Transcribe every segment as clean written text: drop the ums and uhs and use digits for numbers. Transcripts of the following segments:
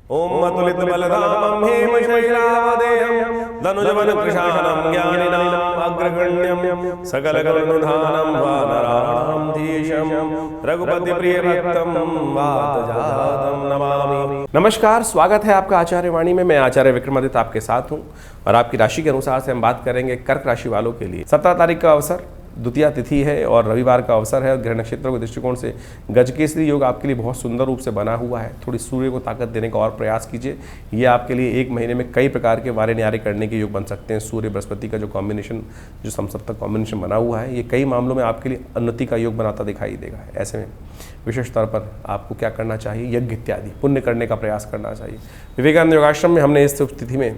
ओम अतुलित बलधामं हेमशैलावदेहं धनुजवन कृशानं ज्ञानिनाम् अग्रगण्यं सकलगुणनिधानं वानराणां धीशं रघुपति प्रिय भक्तं वातजातं नमामि। नमस्कार, स्वागत है आपका आचार्य वाणी में। मैं आचार्य विक्रमादित्य आपके साथ हूं और आपकी राशि के अनुसार से हम बात करेंगे कर्क राशि वालों के लिए। 17 तारीख का अवसर द्वितीया तिथि है और रविवार का अवसर है। ग्रह नक्षत्रों के दृष्टिकोण से गजकेसरी योग आपके लिए बहुत सुंदर रूप से बना हुआ है। थोड़ी सूर्य को ताकत देने का और प्रयास कीजिए। ये आपके लिए एक महीने में कई प्रकार के वारे न्यारे करने के योग बन सकते हैं। सूर्य बृहस्पति का जो कॉम्बिनेशन, जो समसप्तक कॉम्बिनेशन बना हुआ है, ये कई मामलों में आपके लिए उन्नति का योग बनाता दिखाई देगा। ऐसे में विशेष तौर पर आपको क्या करना चाहिए? यज्ञ इत्यादि पुण्य करने का प्रयास करना चाहिए। विवेकानंद योगाश्रम में हमने इस तिथि में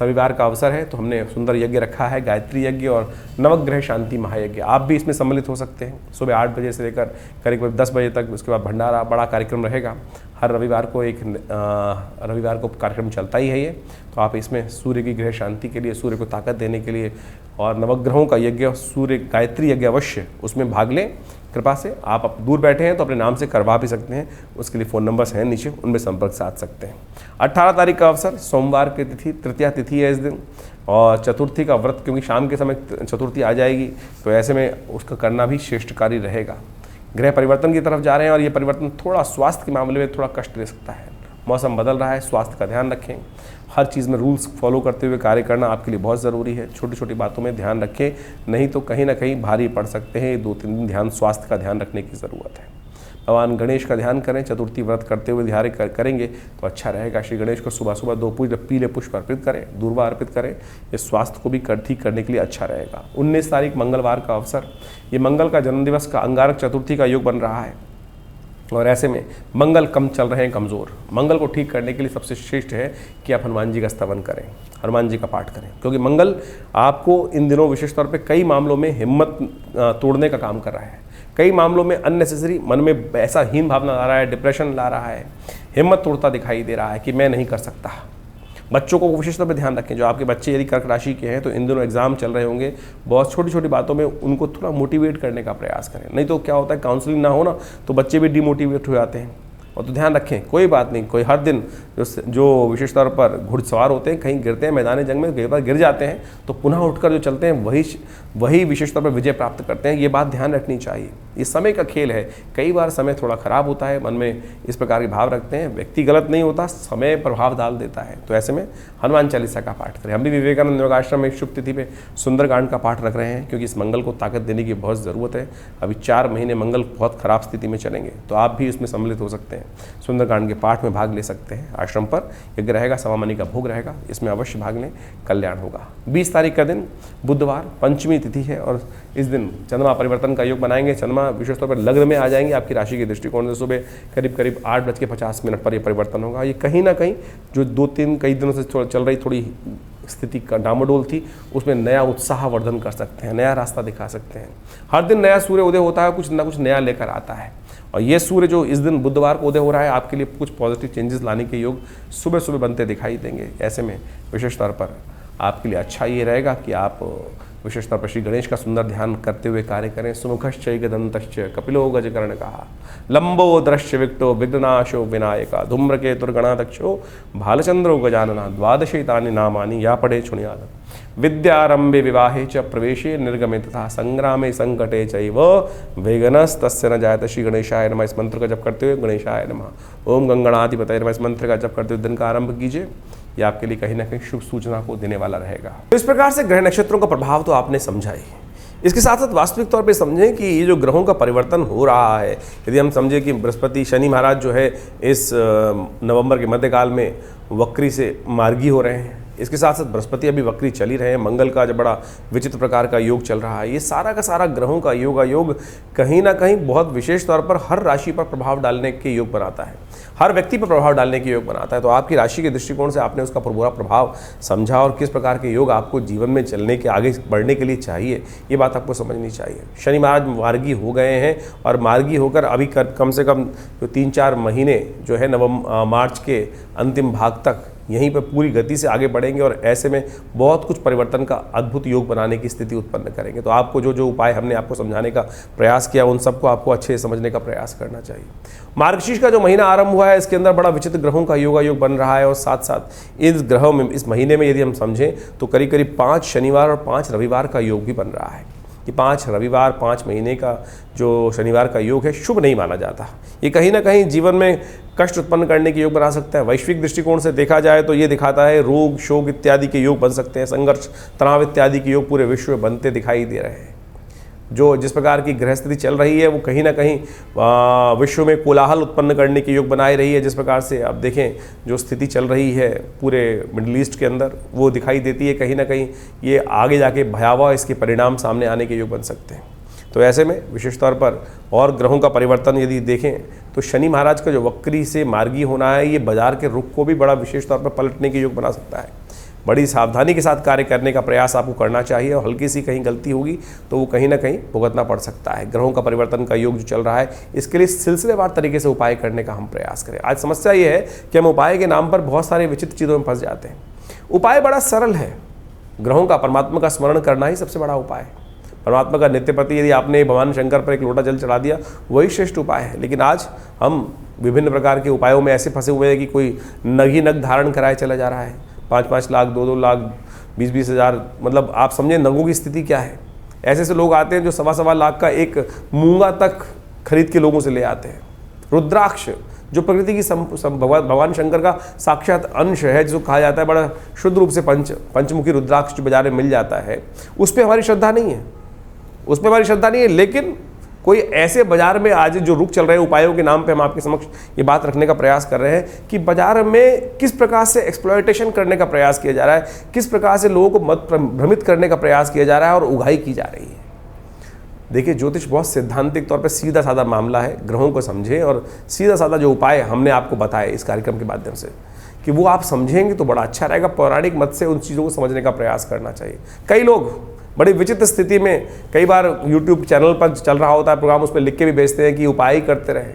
रविवार का अवसर है तो हमने सुंदर यज्ञ रखा है, गायत्री यज्ञ और नवग्रह शांति महायज्ञ। आप भी इसमें सम्मिलित हो सकते हैं। सुबह 8 बजे से लेकर करीब 10 बजे तक, उसके बाद भंडारा, बड़ा कार्यक्रम रहेगा। हर रविवार को कार्यक्रम चलता ही है ये। तो आप इसमें सूर्य की ग्रह शांति के लिए, सूर्य को ताकत देने के लिए और नवग्रहों का यज्ञ, सूर्य गायत्री यज्ञ अवश्य उसमें भाग लें। कृपा से आप दूर बैठे हैं तो अपने नाम से करवा भी सकते हैं। उसके लिए फ़ोन नंबर्स हैं नीचे, उनमें संपर्क साध सकते हैं। 18 तारीख का अवसर सोमवार की तिथि, तृतीया तिथि है इस दिन और चतुर्थी का व्रत, क्योंकि शाम के समय चतुर्थी आ जाएगी तो ऐसे में उसका करना भी श्रेष्ठकारी रहेगा। ग्रह परिवर्तन की तरफ जा रहे हैं और ये परिवर्तन थोड़ा स्वास्थ्य के मामले में थोड़ा कष्ट दे सकता है। मौसम बदल रहा है, स्वास्थ्य का ध्यान रखें। हर चीज़ में रूल्स फॉलो करते हुए कार्य करना आपके लिए बहुत ज़रूरी है। छोटी छोटी बातों में ध्यान रखें, नहीं तो कहीं ना कहीं भारी पड़ सकते हैं। 2-3 दिन ध्यान, स्वास्थ्य का ध्यान रखने की ज़रूरत है। भगवान गणेश का ध्यान करें। चतुर्थी व्रत करते हुए ध्यान करेंगे तो अच्छा रहेगा। श्री गणेश को सुबह सुबह 2 पीले पुष्प अर्पित करें, दूर्वा अर्पित करें। ये स्वास्थ्य को भी ठीक करने के लिए अच्छा रहेगा। 19 तारीख मंगलवार का अवसर, ये मंगल का जन्मदिवस का अंगारक चतुर्थी का योग बन रहा है और ऐसे में मंगल कम चल रहे हैं, कमज़ोर। मंगल को ठीक करने के लिए सबसे श्रेष्ठ है कि आप हनुमान जी का स्तवन करें, हनुमान जी का पाठ करें, क्योंकि मंगल आपको इन दिनों विशेष तौर पे कई मामलों में हिम्मत तोड़ने का काम कर रहा है। कई मामलों में अननेसेसरी मन में ऐसा हीन भावना ला रहा है, डिप्रेशन ला रहा है, हिम्मत तोड़ता दिखाई दे रहा है कि मैं नहीं कर सकता। बच्चों को विशेष तौर पर ध्यान रखें। जो आपके बच्चे यदि कर्क राशि के हैं तो इन दिनों एग्जाम चल रहे होंगे, बहुत छोटी छोटी बातों में उनको थोड़ा मोटिवेट करने का प्रयास करें। नहीं तो क्या होता है, काउंसलिंग ना हो ना तो बच्चे भी डिमोटिवेट हो जाते हैं। और तो ध्यान रखें, कोई बात नहीं, कोई हर दिन जो विशेष तौर पर घुड़सवार होते हैं, कहीं गिरते हैं, मैदान जंग में कई बार गिर जाते हैं तो पुनः उठकर जो चलते हैं वही विशेष तौर पर विजय प्राप्त करते हैं। ये बात ध्यान रखनी चाहिए। ये समय का खेल है। कई बार समय थोड़ा खराब होता है, मन में इस प्रकार के भाव रखते हैं। व्यक्ति गलत नहीं होता, समय प्रभाव डाल देता है। तो ऐसे में हनुमान चालीसा का पाठ करें। हम भी विवेकानंद योगाश्रम में शुभ तिथि पे सुंदरकांड का पाठ रख रहे हैं, क्योंकि इस मंगल को ताकत देने की बहुत ज़रूरत है। अभी 4 महीने मंगल बहुत खराब स्थिति में चलेंगे, तो आप भी इसमें सम्मिलित हो सकते हैं। सुंदरकांड के पाठ में भाग ले सकते हैं। आश्रम पर यज्ञ रहेगा, सवामनी का भोग रहेगा, इसमें अवश्य भाग लें, कल्याण होगा। 20 तारीख का दिन बुधवार, पंचमी तिथि है और इस दिन चंद्रमा परिवर्तन का योग बनाएंगे। चंद्रमा विशेष तौर पर लग्न में आ जाएंगे आपकी राशि के दृष्टिकोण से। सुबह करीब 8:50 पर यह परिवर्तन होगा। ये कहीं ना कहीं जो 2-3 कई दिनों से चल रही थोड़ी स्थिति का डामाडोल थी, उसमें नया उत्साह वर्धन कर सकते हैं, नया रास्ता दिखा सकते हैं। हर दिन नया सूर्य उदय होता है, कुछ ना कुछ नया लेकर आता है। और ये सूर्य जो इस दिन बुधवार को उदय हो रहा है, आपके लिए कुछ पॉजिटिव चेंजेस लाने के योग सुबह सुबह बनते दिखाई देंगे। ऐसे में विशेष तौर पर आपके लिए अच्छा ये रहेगा कि आप विशेष तौर पर श्री गणेश का सुंदर ध्यान करते हुए कार्य करें। सुमुखश्च गदंतश्च कपिलो गजकर्णकः लंबो दृश्य विक्टो विघ्नाशो विनायका धूम्रकेतुर्गणाध्यक्षो भालचंद्रो गजानना द्वादशैतानि नामानि या पढ़े शुणुयात्। विद्यारंभे विवाहे च प्रवेशे निर्गमे तथा संग्रामे संकटे चैव वेगनस्तस्य न जायते। श्री गणेशाय नमः इस मंत्र का जप करते हुए गणेशाय नमः ओम गंगणाधिपतये नमः इस मंत्र का जप करते हुए दिन का आरंभ कीजिए। ये आपके लिए कहीं ना कहीं शुभ सूचना को देने वाला रहेगा। तो इस प्रकार से ग्रह नक्षत्रों का प्रभाव तो आपने समझा ही। इसके साथ साथ वास्तविक तौर पे समझें कि ये जो ग्रहों का परिवर्तन हो रहा है, यदि हम समझें कि बृहस्पति शनि महाराज जो है इस नवंबर के मध्यकाल में वक्री से मार्गी हो रहे हैं। इसके साथ साथ बृहस्पति अभी वक्री चल ही रहे हैं। मंगल का जो बड़ा विचित्र प्रकार का योग चल रहा है। ये सारा का सारा ग्रहों का योग कहीं ना कहीं बहुत विशेष तौर पर हर राशि पर प्रभाव डालने के योग बनाता है, हर व्यक्ति पर प्रभाव डालने के योग बनाता है। तो आपकी राशि के दृष्टिकोण से आपने उसका पूरा प्रभाव समझा और किस प्रकार के योग आपको जीवन में चलने के, आगे बढ़ने के लिए चाहिए, ये बात आपको समझनी चाहिए। शनि महाराज मार्गी हो गए हैं और मार्गी होकर अभी कम से कम जो 3-4 महीने जो है मार्च के अंतिम भाग तक यहीं पर पूरी गति से आगे बढ़ेंगे और ऐसे में बहुत कुछ परिवर्तन का अद्भुत योग बनाने की स्थिति उत्पन्न करेंगे। तो आपको जो जो उपाय हमने आपको समझाने का प्रयास किया उन सबको आपको अच्छे से समझने का प्रयास करना चाहिए। मार्गशीर्ष का जो महीना आरंभ हुआ है इसके अंदर बड़ा विचित्र ग्रहों का योगायोग बन रहा है और साथ साथ इस ग्रहों में इस महीने में यदि हम समझें तो करीब करीब 5 शनिवार और 5 रविवार का योग भी बन रहा है। कि 5 रविवार 5 महीने का जो शनिवार का योग है शुभ नहीं माना जाता। ये कहीं ना कहीं जीवन में कष्ट उत्पन्न करने के योग बना सकता है। वैश्विक दृष्टिकोण से देखा जाए तो ये दिखाता है रोग शोक इत्यादि के योग बन सकते हैं, संघर्ष तनाव इत्यादि के योग पूरे विश्व में बनते दिखाई दे रहे हैं। जो जिस प्रकार की ग्रह स्थिति चल रही है वो कहीं ना कहीं विश्व में कोलाहल उत्पन्न करने के योग बनाए रही है। जिस प्रकार से आप देखें जो स्थिति चल रही है पूरे मिडिल ईस्ट के अंदर वो दिखाई देती है, कहीं ना कहीं ये आगे जाके भयावह इसके परिणाम सामने आने के योग बन सकते हैं। तो ऐसे में विशेष तौर पर और ग्रहों का परिवर्तन यदि देखें तो शनि महाराज का जो वक्री से मार्गी होना है ये बाजार के रुख को भी बड़ा विशेष तौर पर पलटने के योग बना सकता है। बड़ी सावधानी के साथ कार्य करने का प्रयास आपको करना चाहिए और हल्की सी कहीं गलती होगी तो वो कहीं ना कहीं भुगतना पड़ सकता है। ग्रहों का परिवर्तन का योग जो चल रहा है इसके लिए सिलसिलेवार तरीके से उपाय करने का हम प्रयास करें। आज समस्या ये है कि हम उपाय के नाम पर बहुत सारे विचित्र चीज़ों में फंस जाते हैं। उपाय बड़ा सरल है, ग्रहों का परमात्मा का स्मरण करना ही सबसे बड़ा उपाय है। परमात्मा का नित्य प्रति यदि आपने भगवान शंकर पर एक लोटा जल चढ़ा दिया वही श्रेष्ठ उपाय है। लेकिन आज हम विभिन्न प्रकार के उपायों में ऐसे फंसे हुए हैं कि कोई नग ही नग धारण कराए चला जा रहा है। 5-5 लाख 2-2 लाख 20-20 हज़ार, मतलब आप समझें नगों की स्थिति क्या है। ऐसे ऐसे लोग आते हैं जो 1.25 लाख का एक मूंगा तक खरीद के लोगों से ले आते हैं। रुद्राक्ष जो प्रकृति की भगवान शंकर का साक्षात अंश है, जिसको कहा जाता है बड़ा शुद्ध रूप से पंचमुखी रुद्राक्ष जो बाजार में मिल जाता है, उस पर हमारी श्रद्धा नहीं है, उस पर हमारी श्रद्धा नहीं है। लेकिन कोई ऐसे बाजार में आज जो रुख चल रहे हैं उपायों के नाम पे हम आपके समक्ष ये बात रखने का प्रयास कर रहे हैं कि बाजार में किस प्रकार से एक्सप्लॉयटेशन करने का प्रयास किया जा रहा है, किस प्रकार से लोगों को मत भ्रमित करने का प्रयास किया जा रहा है और उगाही की जा रही है। देखिए ज्योतिष बहुत सिद्धांतिक तौर पर सीधा साधा मामला है। ग्रहों को समझें और सीधा साधा जो उपाय हमने आपको बताए इस कार्यक्रम के माध्यम से कि वो आप समझेंगे तो बड़ा अच्छा रहेगा। पौराणिक मत से उन चीज़ों को समझने का प्रयास करना चाहिए। कई लोग बड़ी विचित्र स्थिति में कई बार YouTube चैनल पर चल रहा होता है प्रोग्राम, उस पर लिख के भी भेजते हैं कि उपाय ही करते रहें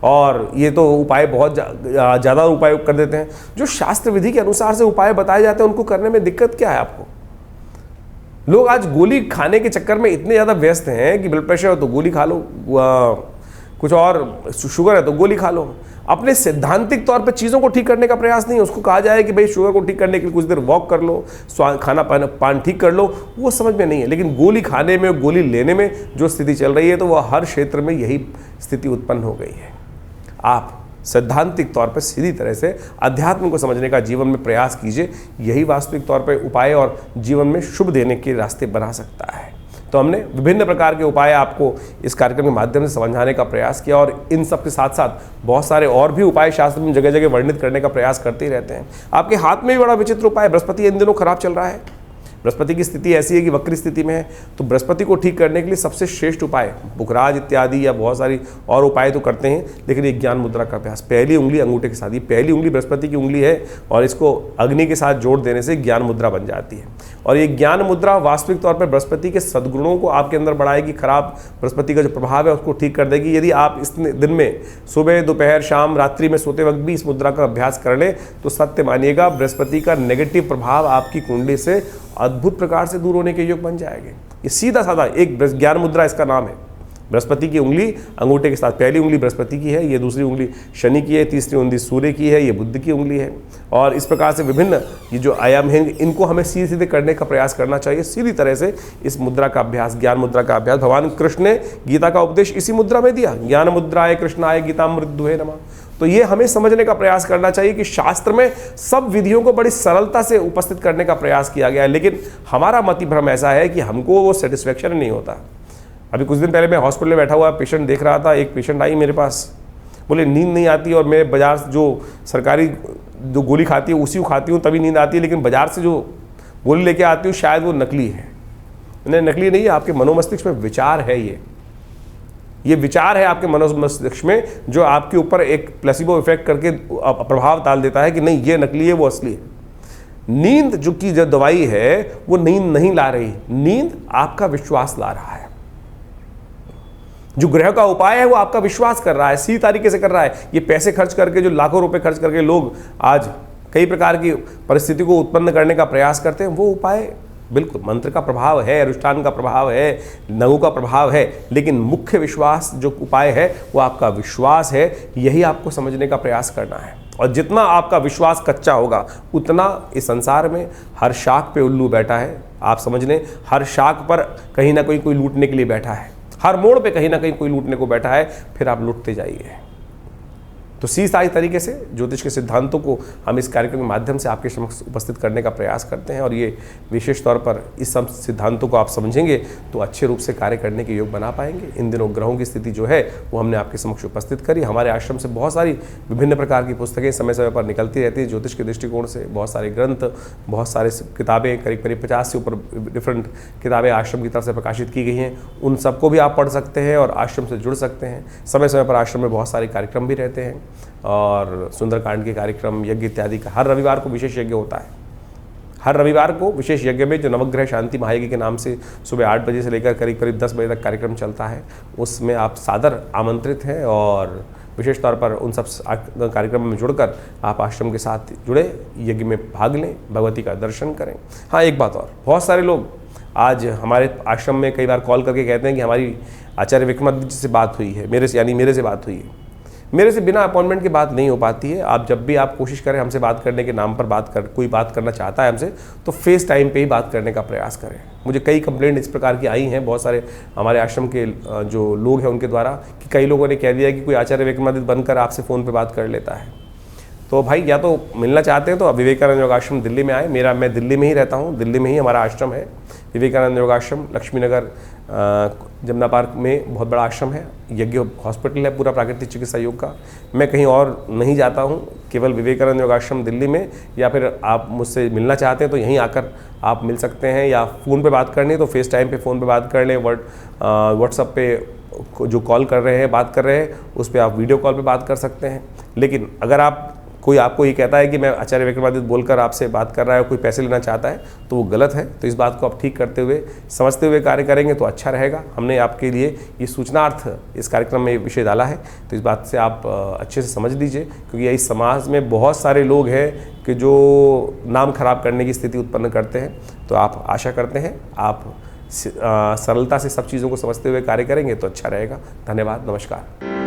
और ये तो उपाय बहुत ज़्यादा उपाय कर देते हैं। जो शास्त्र विधि के अनुसार से उपाय बताए जाते हैं उनको करने में दिक्कत क्या है आपको? लोग आज गोली खाने के चक्कर में इतने ज़्यादा व्यस्त हैं कि ब्लड प्रेशर हो तो गोली खा लो, कुछ और शुगर है तो गोली खा लो। अपने सैद्धांतिक तौर पर चीज़ों को ठीक करने का प्रयास नहीं है। उसको कहा जाए कि भाई शुगर को ठीक करने के लिए कुछ देर वॉक कर लो, खाना पान ठीक कर लो, वो समझ में नहीं है। लेकिन गोली खाने में, गोली लेने में जो स्थिति चल रही है तो वह हर क्षेत्र में यही स्थिति उत्पन्न हो गई है। आप सैद्धांतिक तौर पर सीधी तरह से अध्यात्म को समझने का जीवन में प्रयास कीजिए, यही वास्तविक तौर पर उपाय और जीवन में शुभ देने के रास्ते बना सकता है। तो हमने विभिन्न प्रकार के उपाय आपको इस कार्यक्रम के माध्यम से समझाने का प्रयास किया और इन सब के साथ साथ बहुत सारे और भी उपाय शास्त्र में जगह जगह वर्णित करने का प्रयास करते ही रहते हैं। आपके हाथ में भी बड़ा विचित्र उपाय, बृहस्पति इन दिनों खराब चल रहा है। बृहस्पति की स्थिति ऐसी है कि वक्री स्थिति में है, तो बृहस्पति को ठीक करने के लिए सबसे श्रेष्ठ उपाय बुखराज इत्यादि या बहुत सारी और उपाय तो करते हैं, लेकिन एक ज्ञान मुद्रा का अभ्यास, पहली उंगली अंगूठे के साथ, ये पहली उंगली बृहस्पति की उंगली है और इसको अग्नि के साथ जोड़ देने से ज्ञान मुद्रा बन जाती है। और ये ज्ञान मुद्रा वास्तविक तौर पर बृहस्पति के सद्गुणों को आपके अंदर बढ़ाएगी, खराब बृहस्पति का जो प्रभाव है उसको ठीक कर देगी। यदि आप इस दिन में सुबह दोपहर शाम रात्रि में सोते वक्त भी इस मुद्रा का अभ्यास कर लें तो सत्य मानिएगा बृहस्पति का नेगेटिव प्रभाव आपकी कुंडली से अद्भुत प्रकार से दूर होने के योग बन जाएंगे। ये सीधा साधा एक ज्ञान मुद्रा इसका नाम है। बृहस्पति की उंगली अंगूठे के साथ, पहली उंगली बृहस्पति की है, ये दूसरी उंगली शनि की है, तीसरी उंगली सूर्य की है, ये बुध की उंगली है। और इस प्रकार से विभिन्न ये जो आयाम हैं इनको हमें सीधे सीधे करने का प्रयास करना चाहिए। सीधी तरह से इस मुद्रा का अभ्यास, ज्ञान मुद्रा का अभ्यास, भगवान कृष्ण ने गीता का उपदेश इसी मुद्रा में दिया, ज्ञान मुद्राय कृष्णाय गीतामृतदुहे नमः। तो ये हमें समझने का प्रयास करना चाहिए कि शास्त्र में सब विधियों को बड़ी सरलता से उपस्थित करने का प्रयास किया गया है, लेकिन हमारा मति भ्रम ऐसा है कि हमको वो सेटिस्फेक्शन नहीं होता। अभी कुछ दिन पहले मैं हॉस्पिटल में बैठा हुआ पेशेंट देख रहा था, एक पेशेंट आई मेरे पास, बोले नींद नहीं आती और मैं बाजार से जो सरकारी जो गोली खाती हूँ उसी को खाती हूँ तभी नींद आती है, लेकिन बाजार से जो गोली लेके आती हूँ शायद वो नकली है। नहीं, नकली नहीं है, आपके मनोमस्तिष्क में विचार है, ये विचार है आपके मनोमस्तिष्क में जो आपके ऊपर एक प्लेसिबो इफेक्ट करके प्रभाव डाल देता है कि नहीं ये नकली है वो असली है। नींद जो की जो दवाई है वो नींद नहीं ला रही, नींद आपका विश्वास ला रहा है। जो ग्रह का उपाय है वो आपका विश्वास कर रहा है, सीधी तरीके से कर रहा है। ये पैसे खर्च करके, जो लाखों रुपए खर्च करके लोग आज कई प्रकार की परिस्थिति को उत्पन्न करने का प्रयास करते हैं, वो उपाय बिल्कुल मंत्र का प्रभाव है, अनुष्ठान का प्रभाव है, नगु का प्रभाव है, लेकिन मुख्य विश्वास जो उपाय है वो आपका विश्वास है। यही आपको समझने का प्रयास करना है। और जितना आपका विश्वास कच्चा होगा उतना इस संसार में हर शाख पे उल्लू बैठा है। आप समझ लें, हर शाख पर कहीं ना कहीं कोई लूटने के लिए बैठा है, हर मोड़ पे कहीं ना कहीं कोई लूटने को बैठा है, फिर आप लूटते जाइए। तो सीधाई तरीके से ज्योतिष के सिद्धांतों को हम इस कार्यक्रम के माध्यम से आपके समक्ष उपस्थित करने का प्रयास करते हैं, और ये विशेष तौर पर इस सब सिद्धांतों को आप समझेंगे तो अच्छे रूप से कार्य करने के योग बना पाएंगे। इन दिनों ग्रहों की स्थिति जो है वो हमने आपके समक्ष उपस्थित करी। हमारे आश्रम से बहुत सारी विभिन्न प्रकार की पुस्तकें समय समय पर निकलती रहती है ज्योतिष के दृष्टिकोण से। बहुत सारे ग्रंथ, बहुत सारे किताबें, करीब करीब 50 से ऊपर डिफरेंट किताबें आश्रम की तरफ से प्रकाशित की गई हैं। उन सबको भी आप पढ़ सकते हैं और आश्रम से जुड़ सकते हैं। समय समय पर आश्रम में बहुत सारे कार्यक्रम भी रहते हैं, और सुंदरकांड के कार्यक्रम, यज्ञ इत्यादि का हर रविवार को विशेष यज्ञ होता है। हर रविवार को विशेष यज्ञ में जो नवग्रह शांति महायज्ञ के नाम से सुबह 8 बजे से लेकर करीब करीब 10 बजे तक कार्यक्रम चलता है, उसमें आप सादर आमंत्रित हैं। और विशेष तौर पर उन सब कार्यक्रमों में जुड़कर आप आश्रम के साथ जुड़े, यज्ञ में भाग लें, भगवती का दर्शन करें। हाँ, एक बात और, बहुत सारे लोग आज हमारे आश्रम में कई बार कॉल करके कहते हैं कि हमारी आचार्य विक्रमादित्य जी से बात हुई है, मेरे से बात हुई है। मेरे से बिना अपॉइंटमेंट की बात नहीं हो पाती है। आप जब भी आप कोशिश करें हमसे बात करने के नाम पर कोई बात करना चाहता है हमसे, तो फेस टाइम पे ही बात करने का प्रयास करें। मुझे कई कंप्लेंट इस प्रकार की आई हैं बहुत सारे हमारे आश्रम के जो लोग हैं उनके द्वारा, कि कई लोगों ने कह दिया कि कोई आचार्य विक्रमादित्य बनकर आपसे फ़ोन पर बात कर लेता है। तो भाई, या तो मिलना चाहते हैं तो विवेकानंद योगाश्रम दिल्ली में आए। मैं दिल्ली में ही रहता हूँ, दिल्ली में ही हमारा आश्रम है। विवेकानंद योगाश्रम लक्ष्मी नगर जमुना पार्क में बहुत बड़ा आश्रम है। यज्ञ हॉस्पिटल है पूरा प्राकृतिक चिकित्सा योग का। मैं कहीं और नहीं जाता हूँ, केवल विवेकानंद योगाश्रम दिल्ली में। या फिर आप मुझसे मिलना चाहते हैं तो यहीं आकर आप मिल सकते हैं, या फ़ोन पे बात करनी है तो फेस टाइम पे फ़ोन पे बात कर लें। व्हाट्सएप पे जो कॉल कर रहे हैं, बात कर रहे हैं, उस पर आप वीडियो कॉल पे बात कर सकते हैं। लेकिन अगर कोई आपको ये कहता है कि मैं आचार्य विक्रमादित्य बोलकर आपसे बात कर रहा है, कोई पैसे लेना चाहता है, तो वो गलत है। तो इस बात को आप ठीक करते हुए, समझते हुए कार्य करेंगे तो अच्छा रहेगा। हमने आपके लिए ये सूचनार्थ इस कार्यक्रम में विषय डाला है, तो इस बात से आप अच्छे से समझ लीजिए, क्योंकि इस समाज में बहुत सारे लोग हैं कि जो नाम खराब करने की स्थिति उत्पन्न करते हैं। तो आप आशा करते हैं आप सरलता से सब चीज़ों को समझते हुए कार्य करेंगे तो अच्छा रहेगा। धन्यवाद, नमस्कार।